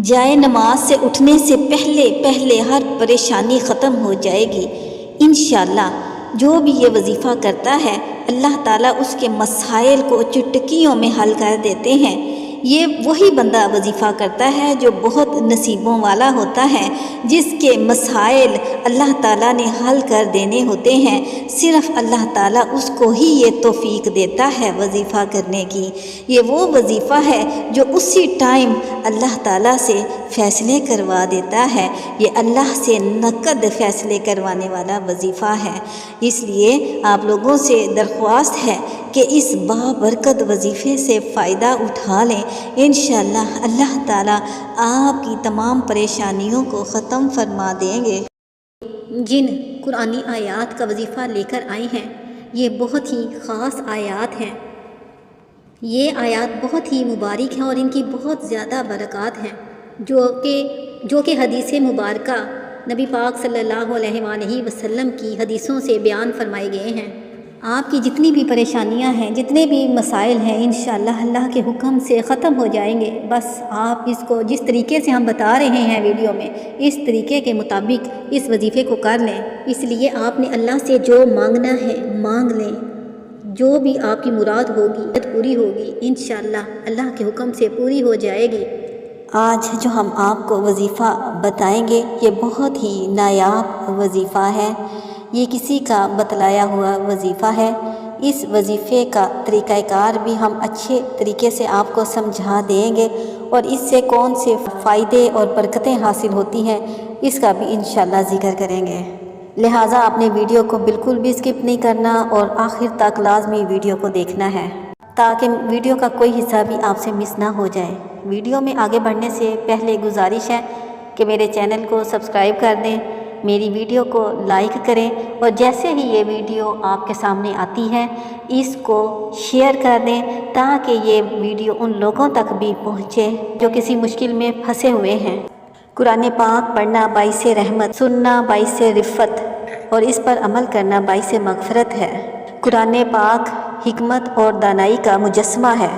جائے نماز سے اٹھنے سے پہلے پہلے ہر پریشانی ختم ہو جائے گی انشاءاللہ۔ جو بھی یہ وظیفہ کرتا ہے اللہ تعالیٰ اس کے مسائل کو چٹکیوں میں حل کر دیتے ہیں۔ یہ وہی بندہ وظیفہ کرتا ہے جو بہت نصیبوں والا ہوتا ہے، جس کے مسائل اللہ تعالیٰ نے حل کر دینے ہوتے ہیں۔ صرف اللہ تعالیٰ اس کو ہی یہ توفیق دیتا ہے وظیفہ کرنے کی۔ یہ وہ وظیفہ ہے جو اسی ٹائم اللہ تعالیٰ سے فیصلے کروا دیتا ہے۔ یہ اللہ سے نقد فیصلے کروانے والا وظیفہ ہے۔ اس لیے آپ لوگوں سے درخواست ہے کہ اس بابرکت وظیفے سے فائدہ اٹھا لیں۔ انشاءاللہ اللہ تعالیٰ آپ کی تمام پریشانیوں کو ختم فرما دیں گے۔ جن قرآنی آیات کا وظیفہ لے کر آئے ہیں یہ بہت ہی خاص آیات ہیں۔ یہ آیات بہت ہی مبارک ہیں اور ان کی بہت زیادہ برکات ہیں جو کہ حدیث مبارکہ نبی پاک صلی اللہ علیہ وآلہ وسلم کی حدیثوں سے بیان فرمائے گئے ہیں۔ آپ کی جتنی بھی پریشانیاں ہیں، جتنے بھی مسائل ہیں، انشاءاللہ اللہ کے حکم سے ختم ہو جائیں گے۔ بس آپ اس کو جس طریقے سے ہم بتا رہے ہیں ویڈیو میں، اس طریقے کے مطابق اس وظیفے کو کر لیں۔ اس لیے آپ نے اللہ سے جو مانگنا ہے مانگ لیں، جو بھی آپ کی مراد ہوگی پوری ہوگی انشاءاللہ اللہ کے حکم سے پوری ہو جائے گی۔ آج جو ہم آپ کو وظیفہ بتائیں گے یہ بہت ہی نایاب وظیفہ ہے۔ یہ کسی کا بتلایا ہوا وظیفہ ہے۔ اس وظیفے کا طریقہ کار بھی ہم اچھے طریقے سے آپ کو سمجھا دیں گے اور اس سے کون سے فائدے اور برکتیں حاصل ہوتی ہیں اس کا بھی انشاءاللہ ذکر کریں گے۔ لہٰذا آپ نے ویڈیو کو بالکل بھی اسکپ نہیں کرنا اور آخر تک لازمی ویڈیو کو دیکھنا ہے تاکہ ویڈیو کا کوئی حصہ بھی آپ سے مس نہ ہو جائے۔ ویڈیو میں آگے بڑھنے سے پہلے گزارش ہے کہ میرے چینل کو سبسکرائب کر دیں، میری ویڈیو کو لائک کریں اور جیسے ہی یہ ویڈیو آپ کے سامنے آتی ہے اس کو شیئر کر دیں تاکہ یہ ویڈیو ان لوگوں تک بھی پہنچے جو کسی مشکل میں پھنسے ہوئے ہیں۔ قرآن پاک پڑھنا باعث رحمت، سننا باعث رفت اور اس پر عمل کرنا باعث مغفرت ہے۔ قرآن پاک حکمت اور دانائی کا مجسمہ ہے۔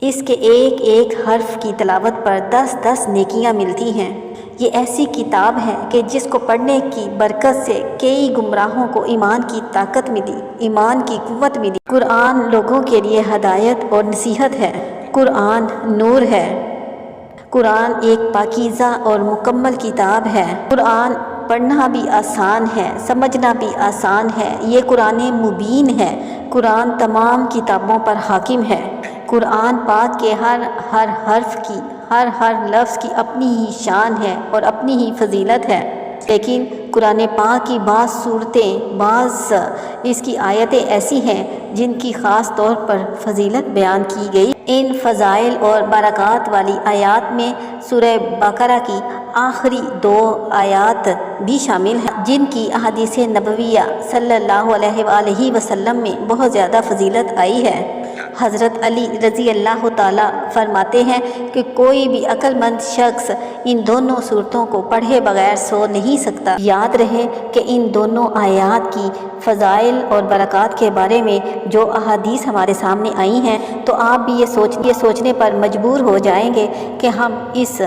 اس کے ایک ایک حرف کی تلاوت پر 10 نیکیاں ملتی ہیں۔ یہ ایسی کتاب ہے کہ جس کو پڑھنے کی برکت سے کئی گمراہوں کو ایمان کی طاقت ملی، ایمان کی قوت ملی۔ قرآن لوگوں کے لیے ہدایت اور نصیحت ہے۔ قرآن نور ہے۔ قرآن ایک پاکیزہ اور مکمل کتاب ہے۔ قرآن پڑھنا بھی آسان ہے، سمجھنا بھی آسان ہے۔ یہ قرآن مبین ہے۔ قرآن تمام کتابوں پر حاکم ہے۔ قرآن پاک کے ہر حرف کی، ہر لفظ کی اپنی ہی شان ہے اور اپنی ہی فضیلت ہے، لیکن قرآن پاک کی بعض صورتیں، بعض اس کی آیتیں ایسی ہیں جن کی خاص طور پر فضیلت بیان کی گئی۔ ان فضائل اور برکات والی آیات میں سورہ بقرہ کی آخری 2 آیات بھی شامل ہیں جن کی احادیث نبویہ صلی اللہ علیہ وآلہ وسلم میں بہت زیادہ فضیلت آئی ہے۔ حضرت علی رضی اللہ تعالیٰ فرماتے ہیں کہ کوئی بھی عقل مند شخص ان دونوں صورتوں کو پڑھے بغیر سو نہیں سکتا۔ یاد رہے کہ ان دونوں آیات کی فضائل اور برکات کے بارے میں جو احادیث ہمارے سامنے آئی ہیں تو آپ بھی یہ سوچنے پر مجبور ہو جائیں گے کہ ہم اس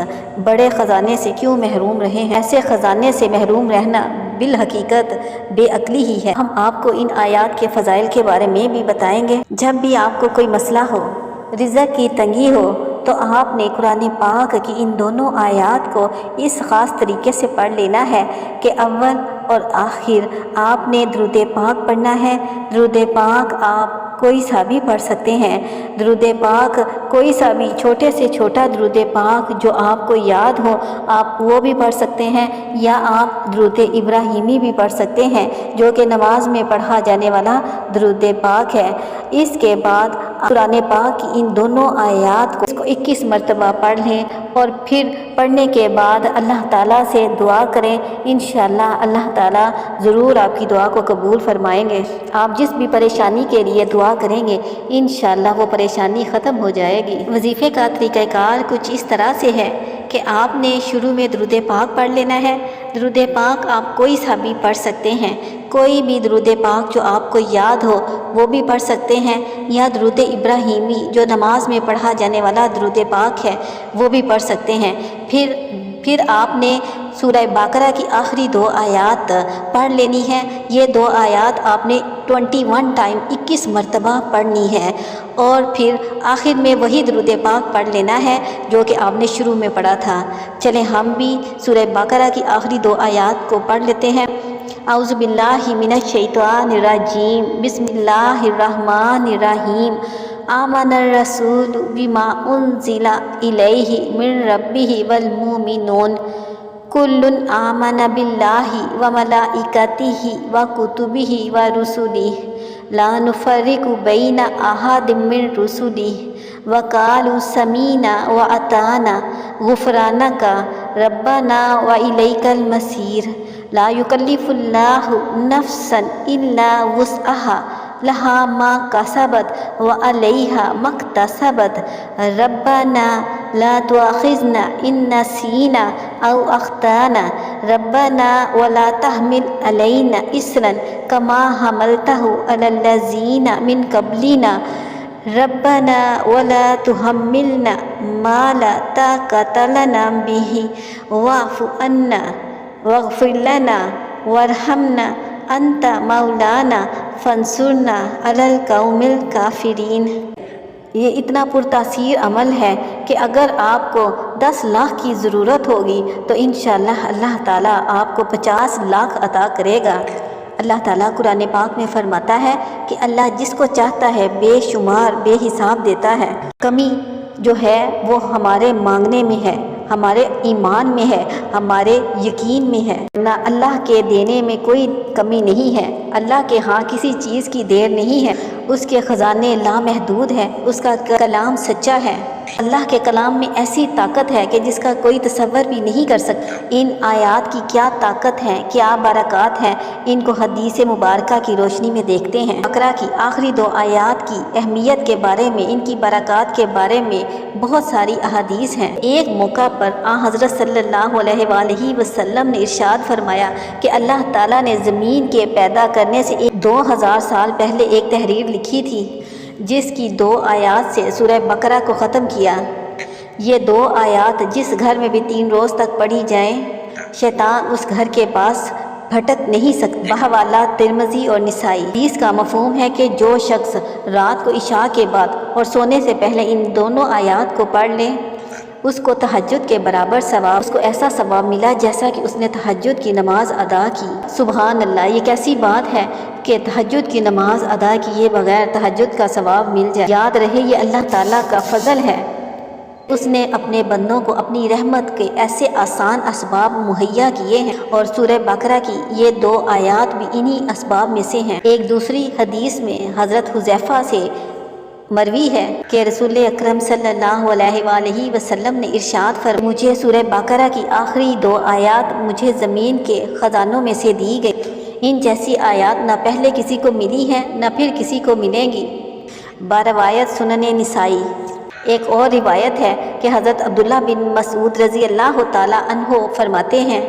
بڑے خزانے سے کیوں محروم رہے ہیں۔ ایسے خزانے سے محروم رہنا بالحقیقت بے عقلی ہی ہے۔ ہم آپ کو ان آیات کے فضائل کے بارے میں بھی بتائیں گے۔ جب بھی آپ کو کوئی مسئلہ ہو، رزق کی تنگی ہو تو آپ نے قرآن پاک کی ان دونوں آیات کو اس خاص طریقے سے پڑھ لینا ہے کہ اول اور آخر آپ نے درود پاک پڑھنا ہے۔ درود پاک آپ کوئی سا بھی پڑھ سکتے ہیں۔ درود پاک کوئی سا بھی چھوٹے سے چھوٹا درود پاک جو آپ کو یاد ہو آپ وہ بھی پڑھ سکتے ہیں، یا آپ درود ابراہیمی بھی پڑھ سکتے ہیں جو کہ نماز میں پڑھا جانے والا درود پاک ہے۔ اس کے بعد قرآن پاک کی ان دونوں آیات کو 21 مرتبہ پڑھ لیں اور پھر پڑھنے کے بعد اللہ تعالیٰ سے دعا کریں۔ انشاءاللہ اللہ تعالیٰ ضرور آپ کی دعا کو قبول فرمائیں گے۔ آپ جس بھی پریشانی کے لیے دعا کریں گے انشاءاللہ وہ پریشانی ختم ہو جائے گی۔ وظیفے کا طریقہ کار کچھ اس طرح سے ہے کہ آپ نے شروع میں درود پاک پڑھ لینا ہے۔ درود پاک آپ کوئی سا بھی پڑھ سکتے ہیں، کوئی بھی درود پاک جو آپ کو یاد ہو وہ بھی پڑھ سکتے ہیں، یا درود ابراہیمی جو نماز میں پڑھا جانے والا درود پاک ہے وہ بھی پڑھ سکتے ہیں۔ پھر آپ نے سورہ بقرہ کی آخری 2 آیات پڑھ لینی ہے۔ یہ 2 آیات آپ نے 21 ٹائم 21 مرتبہ پڑھنی ہے، اور پھر آخر میں وہی درود پاک پڑھ لینا ہے جو کہ آپ نے شروع میں پڑھا تھا۔ چلیں ہم بھی سورہ بقرہ کی آخری 2 آیات کو پڑھ لیتے ہیں۔ اعوذ باللہ من الشیطان الرجیم، بسم اللہ الرحمن الرحیم۔ آمن الرسول بما انزل الیہ من ربہ والمؤمنون کل آمن باللہ وملائکتہ وکتبہ ورسلہ لا نفرق بین احد من رسلہ وقالوا سمعنا واطعنا غفرانک ربنا والیک المصیر۔ لا یکلف اللہ نفسا الا وسعها لها ما کسبت وعلیہا ما اکتسبت ربنا لا تؤاخذنا ان نسینا او اخطانا ربنا ولا تحمل علینا اصرا کما حملته علی الذین من قبلنا ربنا ولا تحملنا ما لا طاقة لنا به واعف عنا واغفر لنا وارحمنا انت مولانا فانصرنا علی القوم الکافرین۔ یہ اتنا پرتاثیر عمل ہے کہ اگر آپ کو 10 لاکھ کی ضرورت ہوگی تو انشاءاللہ اللہ تعالیٰ آپ کو 50 لاکھ عطا کرے گا۔ اللہ تعالیٰ قرآن پاک میں فرماتا ہے کہ اللہ جس کو چاہتا ہے بے شمار بے حساب دیتا ہے۔ کمی جو ہے وہ ہمارے مانگنے میں ہے، ہمارے ایمان میں ہے، ہمارے یقین میں ہے، نہ اللہ کے دینے میں کوئی کمی نہیں ہے۔ اللہ کے ہاں کسی چیز کی دیر نہیں ہے، اس کے خزانے لامحدود ہیں، اس کا کلام سچا ہے۔ اللہ کے کلام میں ایسی طاقت ہے کہ جس کا کوئی تصور بھی نہیں کر سکتا۔ ان آیات کی کیا طاقت ہے، کیا برکات ہیں، ان کو حدیث مبارکہ کی روشنی میں دیکھتے ہیں۔ بقرہ کی آخری 2 آیات کی اہمیت کے بارے میں، ان کی برکات کے بارے میں بہت ساری احادیث ہیں۔ ایک موقع پر حضرت صلی اللہ علیہ وآلہ وسلم نے ارشاد فرمایا کہ اللہ تعالیٰ نے زمین کے پیدا کرنے سے 2000 سال پہلے ایک تحریر لکھی تھی، جس کی 2 آیات سے سورہ بقرہ کو ختم کیا۔ یہ 2 آیات جس گھر میں بھی 3 روز تک پڑھی جائیں، شیطان اس گھر کے پاس بھٹک نہیں سکتا۔ بہوالا ترمذی اور نسائی۔ حدیث کا مفہوم ہے کہ جو شخص رات کو عشاء کے بعد اور سونے سے پہلے ان دونوں آیات کو پڑھ لے، اس کو تہجد کے برابر ثواب، اس کو ایسا ثواب ملا جیسا کہ اس نے تہجد کی نماز ادا کی۔ سبحان اللہ، یہ کیسی بات ہے کہ تہجد کی نماز ادا کیے بغیر تہجد کا ثواب مل جائے۔ یاد رہے یہ اللہ تعالیٰ کا فضل ہے، اس نے اپنے بندوں کو اپنی رحمت کے ایسے آسان اسباب مہیا کیے ہیں، اور سورہ بقرہ کی یہ 2 آیات بھی انہی اسباب میں سے ہیں۔ ایک دوسری حدیث میں حضرت حذیفہ سے مروی ہے کہ رسول اکرم صلی اللہ علیہ وآلہ وسلم نے ارشاد فرمایا، مجھے سورہ بقرہ کی آخری 2 آیات مجھے زمین کے خزانوں میں سے دی گئی۔ ان جیسی آیات نہ پہلے کسی کو ملی ہیں نہ پھر کسی کو ملیں گی۔ بروایت سنن نسائی۔ ایک اور روایت ہے کہ حضرت عبداللہ بن مسعود رضی اللہ تعالیٰ عنہ فرماتے ہیں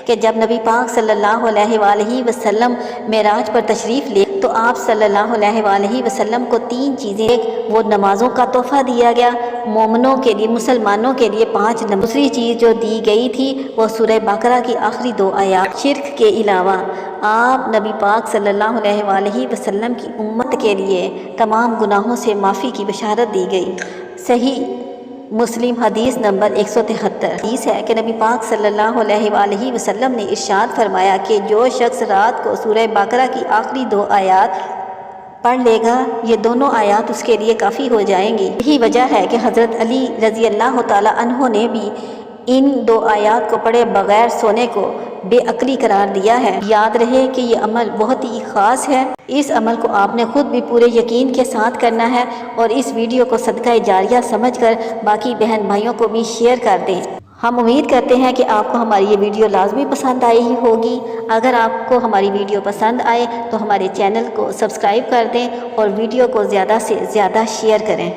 کہ جب نبی پاک صلی اللہ علیہ وآلہ وسلم معراج پر تشریف لے تو آپ صلی اللہ علیہ وآلہ وسلم کو 3 چیزیں، ایک وہ نمازوں کا تحفہ دیا گیا مومنوں کے لیے، مسلمانوں کے لیے 5 نماز۔ دوسری چیز جو دی گئی تھی وہ سورہ بقرہ کی آخری 2 آیات۔ شرک کے علاوہ آپ نبی پاک صلی اللہ علیہ وآلہ وسلم کی امت کے لیے تمام گناہوں سے معافی کی بشارت دی گئی۔ صحیح مسلم حدیث نمبر 173 حدیث ہے کہ نبی پاک صلی اللہ علیہ وآلہ وسلم نے ارشاد فرمایا کہ جو شخص رات کو سورہ بقرہ کی آخری 2 آیات پڑھ لے گا، یہ دونوں آیات اس کے لیے کافی ہو جائیں گی۔ یہی وجہ ہے کہ حضرت علی رضی اللہ تعالیٰ عنہ نے بھی ان 2 آیات کو پڑھے بغیر سونے کو بے عقلی قرار دیا ہے۔ یاد رہے کہ یہ عمل بہت ہی خاص ہے، اس عمل کو آپ نے خود بھی پورے یقین کے ساتھ کرنا ہے، اور اس ویڈیو کو صدقہ جاریہ سمجھ کر باقی بہن بھائیوں کو بھی شیئر کر دیں۔ ہم امید کرتے ہیں کہ آپ کو ہماری یہ ویڈیو لازمی پسند آئی ہی ہوگی۔ اگر آپ کو ہماری ویڈیو پسند آئے تو ہمارے چینل کو سبسکرائب کر دیں اور ویڈیو کو زیادہ سے زیادہ شیئر کریں۔